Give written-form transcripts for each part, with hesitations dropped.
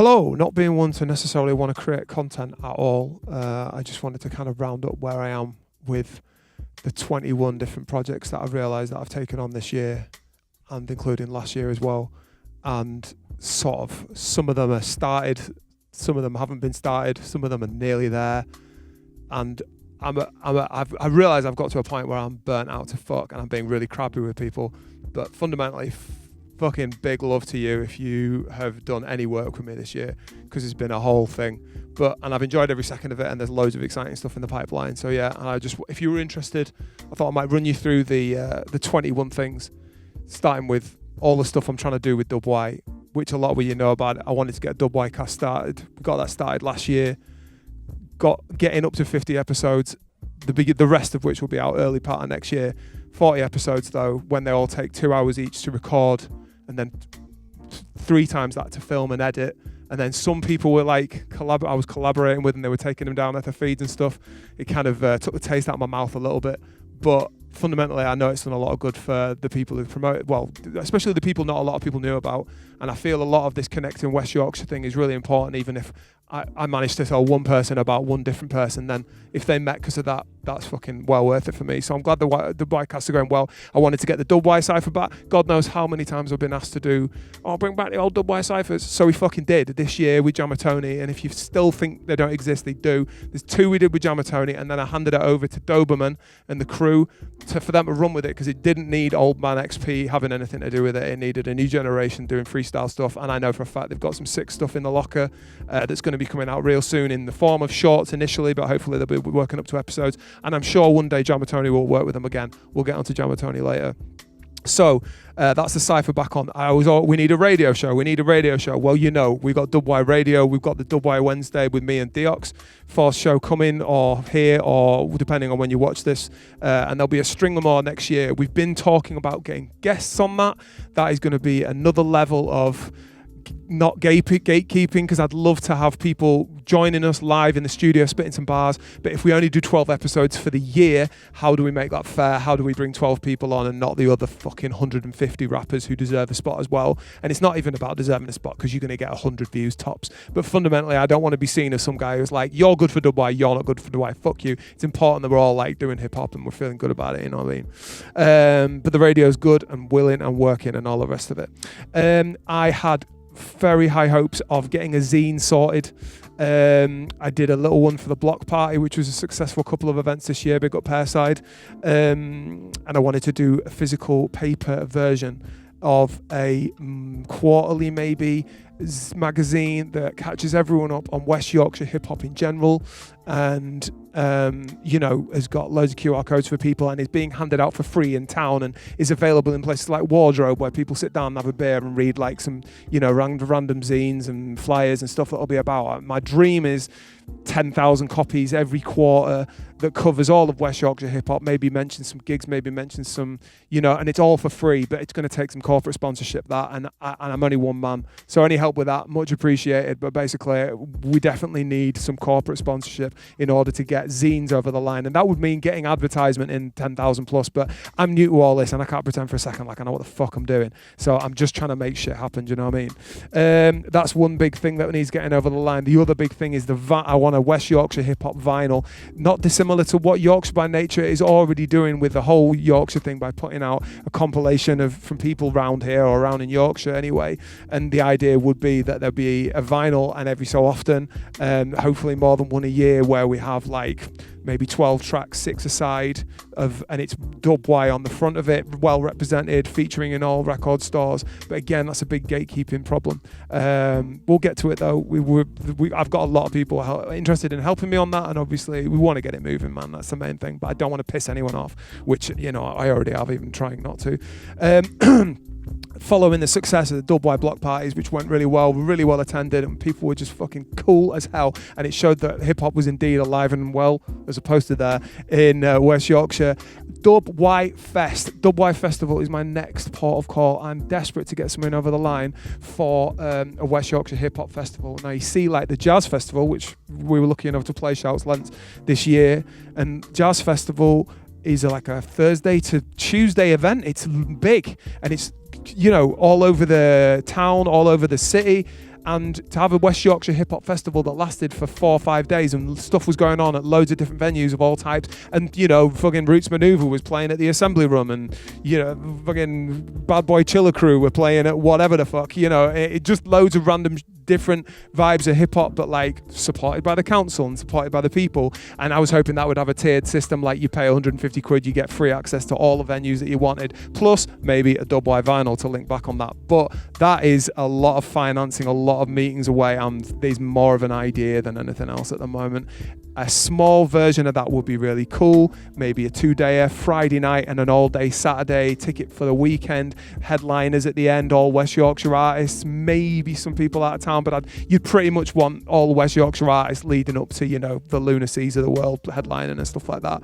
Hello, not being one to necessarily want to create content at all. I just wanted to kind of round up where I am with the 21 different projects that I've realised that I've taken on this year, and including last year as well. And sort of some of them are started, some of them haven't been started, some of them are nearly there. And I realise I've got to a point where I'm burnt out to fuck and I'm being really crappy with people. But fundamentally, fucking big love to you if you have done any work with me this year, because it's been a whole thing. And I've enjoyed every second of it, and there's loads of exciting stuff in the pipeline. So yeah, and if you were interested, I thought I might run you through the 21 things, starting with all the stuff I'm trying to do with DubWhy, which a lot of you know about. I wanted to get DubWhy cast started. We got that started last year. Getting up to 50 episodes, the rest of which will be out early part of next year. 40 episodes though, when they all take 2 hours each to record, and then 3 times that to film and edit. And then some people were like, I was collaborating with, and they were taking them down at the feeds and stuff. It kind of took the taste out of my mouth a little bit. But fundamentally, I know it's done a lot of good for the people who promote it. Well, especially the people not a lot of people knew about. And I feel a lot of this connecting West Yorkshire thing is really important, even if I managed to tell one person about one different person, then if they met because of that, that's fucking well worth it for me. So I'm glad the podcasts are going well. I wanted to get the DubWhy Cypher back. God knows how many times I've been asked to bring back the old DubWhy Cyphers. So we fucking did this year with Jamettone. And if you still think they don't exist, they do. There's 2 we did with Jamettone, and then I handed it over to Doberman and the crew for them to run with it, because it didn't need old man ExP having anything to do with it. It needed a new generation doing freestyle stuff. And I know for a fact they've got some sick stuff in the locker that's going to be coming out real soon in the form of shorts initially, but hopefully they'll be working up to episodes. And I'm sure one day Jamettone will work with them again. We'll get onto Jamettone later. So that's the Cypher back on. We need a radio show. Well, we've got DubWhy Radio. We've got the DubWhy Wednesday with me and Deox. 4th show coming, or here, or depending on when you watch this. And there'll be a string of more next year. We've been talking about getting guests on that. That is going to be another level of not gatekeeping, because I'd love to have people joining us live in the studio spitting some bars. But if we only do 12 episodes for the year, how do we make that fair? How do we bring 12 people on and not the other fucking 150 rappers who deserve a spot as well? And it's not even about deserving a spot, because you're going to get 100 views tops. But fundamentally, I don't want to be seen as some guy who's like, you're good for DubWhy, you're not good for DubWhy, fuck you. It's important that we're all like doing hip hop and we're feeling good about it, you know what I mean? But the radio's good and willing and working and all the rest of it. I had very high hopes of getting a zine sorted. I did a little one for the block party, which was a successful couple of events this year, Bigup Pairside, and I wanted to do a physical paper version of a quarterly maybe magazine that catches everyone up on West Yorkshire hip hop in general, and has got loads of QR codes for people, and is being handed out for free in town, and is available in places like Wardrobe, where people sit down and have a beer and read like some random zines and flyers and stuff that'll be about. My dream is 10,000 copies every quarter that covers all of West Yorkshire hip hop, maybe mention some gigs, maybe mention some, and it's all for free, but it's going to take some corporate sponsorship, and I'm only one man, so any help with that, much appreciated. But basically, we definitely need some corporate sponsorship in order to get zines over the line, and that would mean getting advertisement in 10,000 plus, but I'm new to all this, and I can't pretend for a second like I know what the fuck I'm doing, so I'm just trying to make shit happen, do you know what I mean? That's one big thing that needs getting over the line. The other big thing is I want a West Yorkshire hip hop vinyl, not dissimilar to what Yorkshire by Nature is already doing with the whole Yorkshire thing, by putting out a compilation from people around here, or around in Yorkshire anyway. And the idea would be that there'll be a vinyl, and every so often, hopefully more than one a year, where we have like maybe 12 tracks, 6 aside, and it's DubWhy on the front of it, well represented, featuring in all record stores. But again, that's a big gatekeeping problem. We'll get to it though. I've got a lot of people interested in helping me on that, and obviously we want to get it moving, man. That's the main thing. But I don't want to piss anyone off, which I already have, even trying not to. Following the success of the DubWhy block parties, which went really well attended, and people were just fucking cool as hell, and it showed that hip hop was indeed alive and well, as opposed to there in West Yorkshire. DubWhy Festival is my next port of call. I'm desperate to get something over the line for a West Yorkshire hip hop festival. Now you see, like the Jazz Festival, which we were lucky enough to play Shouts Lent this year, and Jazz Festival is like a Thursday to Tuesday event. It's big, and it's all over the town, all over the city, and to have a West Yorkshire hip hop festival that lasted for 4 or 5 days and stuff was going on at loads of different venues of all types, and fucking Roots Maneuver was playing at the Assembly Room, and fucking Bad Boy Chiller Crew were playing at whatever the fuck, it just loads of random different vibes of hip hop, but like supported by the council and supported by the people. And I was hoping that would have a tiered system, like you pay 150 quid, you get free access to all the venues that you wanted, plus maybe a DubWhy vinyl to link back on that. But that is a lot of financing, a lot of meetings away, and there's more of an idea than anything else at the moment. A small version of that would be really cool. Maybe a 2-dayer, Friday night and an all-day Saturday, ticket for the weekend, headliners at the end, all West Yorkshire artists, maybe some people out of town, but you'd pretty much want all West Yorkshire artists leading up to, the lunacies of the world headlining and stuff like that.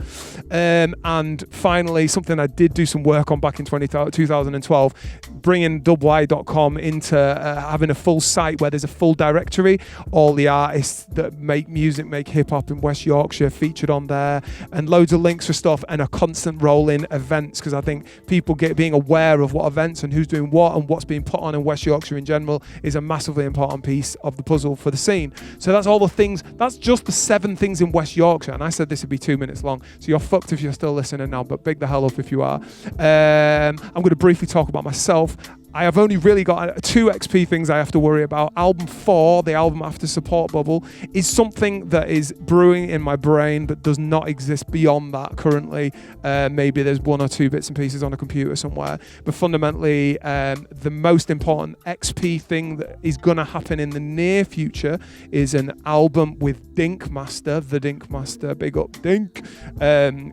And finally, something I did do some work on back in 2012, bringing DubWhy.com into having a full site where there's a full directory, all the artists that make music, make hip-hop in West Yorkshire featured on there, and loads of links for stuff, and a constant rolling events, because I think people being aware of what events and who's doing what and what's being put on in West Yorkshire in general is a massively important piece of the puzzle for the scene. So that's all the things, that's just the 7 things in West Yorkshire, and I said this would be 2 minutes long, so you're fucked if you're still listening now, but big the hell up if you are. I'm going to briefly talk about myself. I have only really got 2 ExP things I have to worry about. Album 4, the album after Support Bubble, is something that is brewing in my brain but does not exist beyond that currently. Maybe there's 1 or 2 bits and pieces on a computer somewhere. But fundamentally, the most important ExP thing that is going to happen in the near future is an album with Dinkmaster, the Dinkmaster, big up Dink,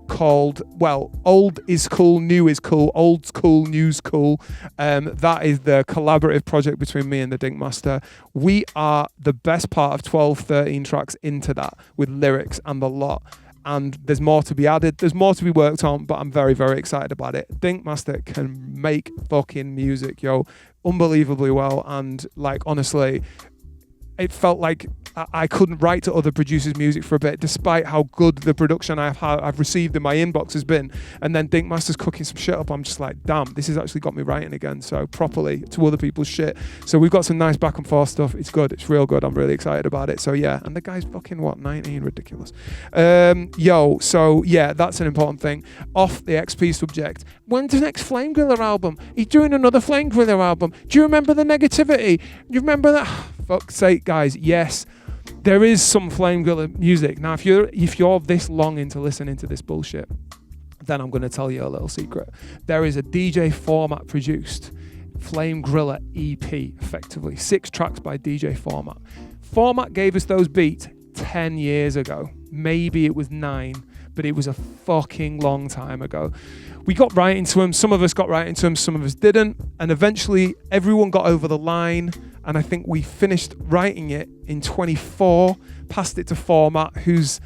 called, Old is Cool, New is Cool, Old's Cool, New's Cool. That is the collaborative project between me and the Dinkmaster. We are the best part of 12, 13 tracks into that with lyrics and the lot. And there's more to be added. There's more to be worked on, but I'm very, very excited about it. Dinkmaster can make fucking music, unbelievably well. And honestly, it felt like I couldn't write to other producers' music for a bit, despite how good the production I've received in my inbox has been. And then Dinkmaster's cooking some shit up. I'm just like, damn, this has actually got me writing again. So properly to other people's shit. So we've got some nice back and forth stuff. It's good. It's real good. I'm really excited about it. So yeah, and the guy's fucking 19? Ridiculous. So yeah, that's an important thing. Off the ExP subject, when's the next Flame Griller album? He's doing another Flame Griller album. Do you remember the negativity? You remember that? Fuck's sake, guys. Yes, there is some Flame Griller music. Now, if you're this long into listening to this bullshit, then I'm going to tell you a little secret. There is a DJ Format produced Flame Griller EP, effectively 6 tracks by DJ Format. Format gave us those beats 10 years ago. Maybe it was 9, but it was a fucking long time ago. We got right into them. Some of us got right into them, some of us didn't. And eventually everyone got over the line. And I think we finished writing it in 24, passed it to Format, who's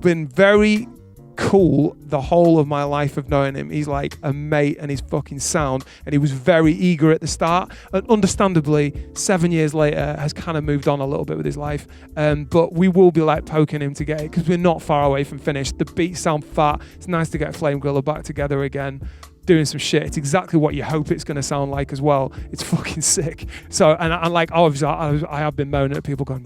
been very cool the whole of my life of knowing him. He's like a mate and he's fucking sound. And he was very eager at the start. And understandably, 7 years later, has kind of moved on a little bit with his life. But we will be poking him to get it because we're not far away from finished. The beats sound fat. It's nice to get Flame Griller back together again, doing some shit. It's exactly what you hope it's going to sound like as well. It's fucking sick. So, and obviously I have been moaning at people going,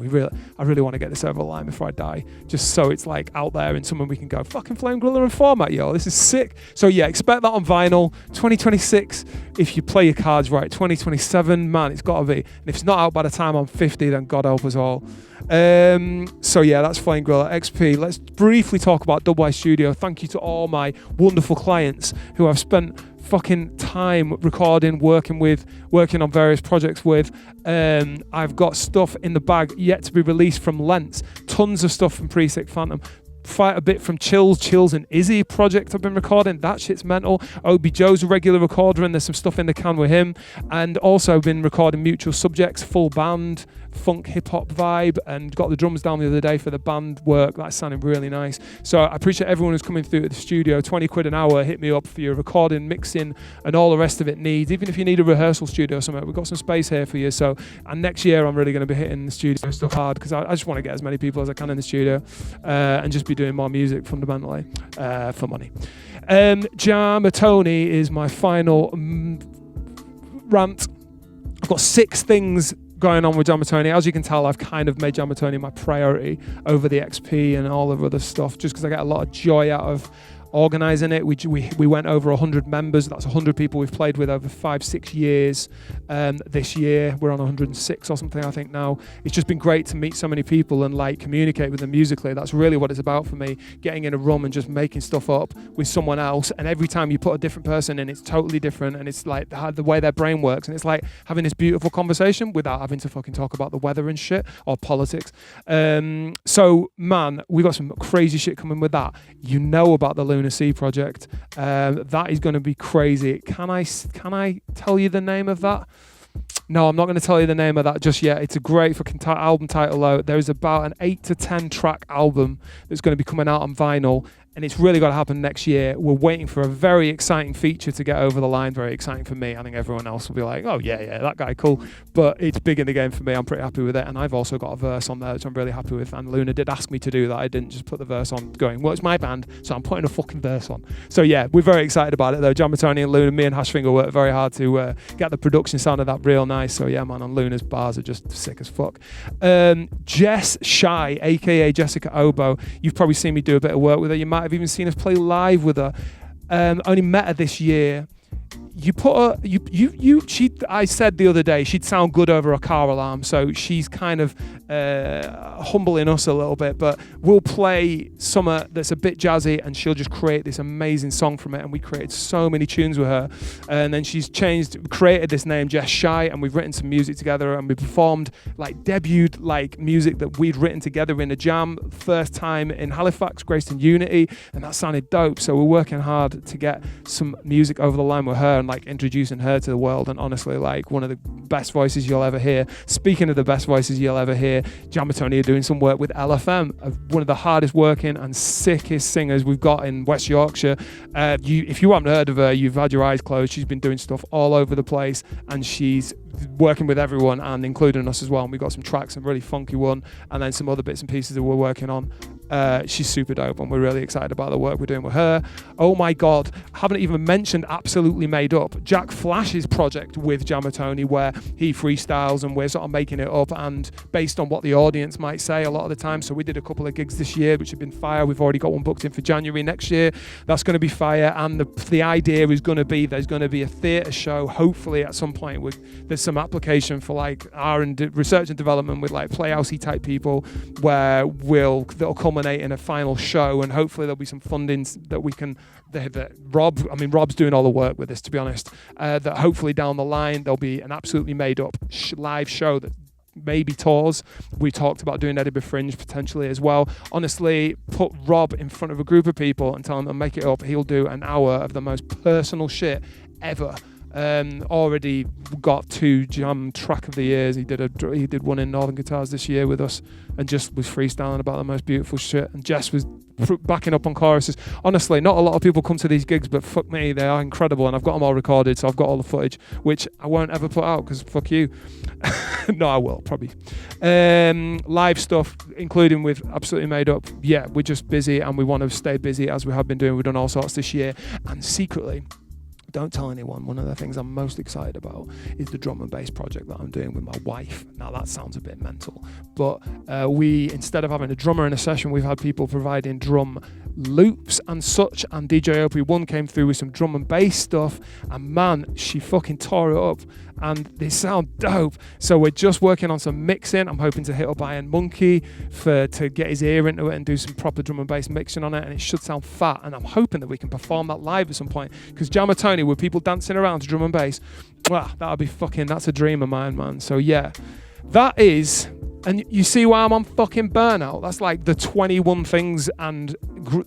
I really want to get this over the line before I die, just so it's out there and someone we can go, fucking Flame Griller and Format, yo, this is sick. So yeah, expect that on vinyl. 2026, if you play your cards right. 2027, man, it's got to be. And if it's not out by the time I'm 50, then God help us all. So yeah, that's Flame Griller, ExP. Let's briefly talk about DubWhy Studio. Thank you to all my wonderful clients who I've spent fucking time recording, working on various projects with. I've got stuff in the bag yet to be released from Lents. Tons of stuff from Pre-Sick Phantom. Quite a bit from Chills and Izzy project I've been recording. That shit's mental. Obi Joe's a regular recorder and there's some stuff in the can with him. And also been recording Mutual Subjects, full band, funk hip-hop vibe, and got the drums down the other day for the band work. That's sounding really nice. So I appreciate everyone who's coming through to the studio. 20 quid an hour, hit me up for your recording, mixing, and all the rest of it needs. Even if you need a rehearsal studio or something, we've got some space here for you. So, and next year I'm really going to be hitting the studio stuff hard because I just want to get as many people as I can in the studio and just be doing more music fundamentally for money. Jamettone is my final rant. I've got 6 things going on with Jamettone. As you can tell, I've kind of made Jamettone my priority over the ExP and all of other stuff, just because I get a lot of joy out of organising it. We went over 100 members. That's 100 people we've played with over 5-6 years. This year we're on 106 or something, I think now. It's just been great to meet so many people and like communicate with them musically. That's really what it's about for me, getting in a room and just making stuff up with someone else. And every time you put a different person in, it's totally different, and it's like the way their brain works, and it's like having this beautiful conversation without having to fucking talk about the weather and shit or politics. So man, we got some crazy shit coming with that. You know about the Lunacy project. That is going to be crazy. Can I tell you the name of that? No, I'm not going to tell you the name of that just yet. It's a great fucking album title though. There is about an 8 to 10 track album that's going to be coming out on vinyl, and it's really got to happen next year. We're waiting for a very exciting feature to get over the line. Very exciting for me. I think everyone else will be like, oh yeah, that guy, cool. But it's big in the game for me. I'm pretty happy with it. And I've also got a verse on there, which I'm really happy with. And Luna did ask me to do that. I didn't just put the verse on going, well, it's my band, so I'm putting a fucking verse on. So yeah, we're very excited about it though. Jamettone and Luna, me and Hashfinger worked very hard to get the production sound of that real nice. So yeah, man, and Luna's bars are just sick as fuck. Jess Shy, aka Jessica Obo, you've probably seen me do a bit of work with her. You might have even seen us play live with her. Only met her this year. You put her, I said the other day she'd sound good over a car alarm, so she's kind of humbling us a little bit, but we'll play something that's a bit jazzy and she'll just create this amazing song from it. And we created so many tunes with her, and then she's created this name Jess Shy, and we've written some music together, and we performed debuted music that we'd written together in a jam, first time in Halifax, Greyston Unity, and that sounded dope. So we're working hard to get some music over the line with her and introducing her to the world. And honestly, one of the best voices you'll ever hear. Speaking of the best voices you'll ever hear, Jamettone are doing some work with LFM, one of the hardest working and sickest singers we've got in West Yorkshire. If you haven't heard of her, you've had your eyes closed. She's been doing stuff all over the place, and she's working with everyone and including us as well. And we've got some tracks, some really funky one, and then some other bits and pieces that we're working on. She's super dope, and we're really excited about the work we're doing with her. Oh my god, haven't even mentioned Absolutely Made Up, Jack Flash's project with Jamettone, where he freestyles and we're sort of making it up and based on what the audience might say a lot of the time. So we did a couple of gigs this year which have been fire. We've already got one booked in for January next year. That's going to be fire, and the idea is going to be there's going to be a theatre show hopefully at some point. There's some application for R&D, research and development with playhousey type people, where that'll culminate in a final show, and hopefully there'll be some funding that we can Rob's doing all the work with this, to be honest, that hopefully down the line there'll be an Absolutely Made Up live show that maybe tours. We talked about doing Edinburgh Fringe potentially as well. Honestly, put Rob in front of a group of people and tell him to make it up. He'll do an hour of the most personal shit ever. Already got 2 jam track of the years. He did one in Northern Guitars this year with us, and just was freestyling about the most beautiful shit. And Jess was backing up on choruses. Honestly, not a lot of people come to these gigs, but fuck me, they are incredible, and I've got them all recorded, so I've got all the footage, which I won't ever put out because fuck you. No, I will probably. Live stuff, including with Absolutely Made Up. Yeah, we're just busy, and we want to stay busy as we have been doing. We've done all sorts this year, and secretly, don't tell anyone, one of the things I'm most excited about is the drum and bass project that I'm doing with my wife. Now that sounds a bit mental, but we, instead of having a drummer in a session, we've had people providing drum loops and such, and DJ OP1 came through with some drum and bass stuff, and man, she fucking tore it up, and they sound dope. So we're just working on some mixing. I'm hoping to hit up Iron Monkey to get his ear into it and do some proper drum and bass mixing on it, and it should sound fat, and I'm hoping that we can perform that live at some point, because Jamettone with people dancing around to drum and bass, wow, that's a dream of mine, man. So yeah, that is, and you see why I'm on fucking burnout. That's the 21 things, and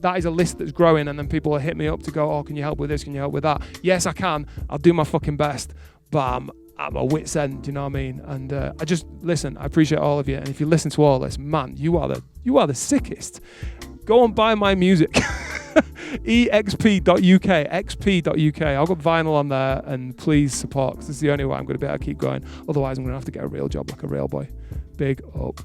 that is a list that's growing, and then people will hit me up to go, oh, can you help with this, can you help with that? Yes, I can. I'll do my fucking best, but I'm at my wit's end, you know what I mean? And I just, listen, I appreciate all of you, and if you listen to all this, man, you are the sickest. Go and buy my music. EXP.uk, XP.uk. I've got vinyl on there, and please support, because it's the only way I'm going to be able to keep going. Otherwise, I'm going to have to get a real job like a real boy. Big up.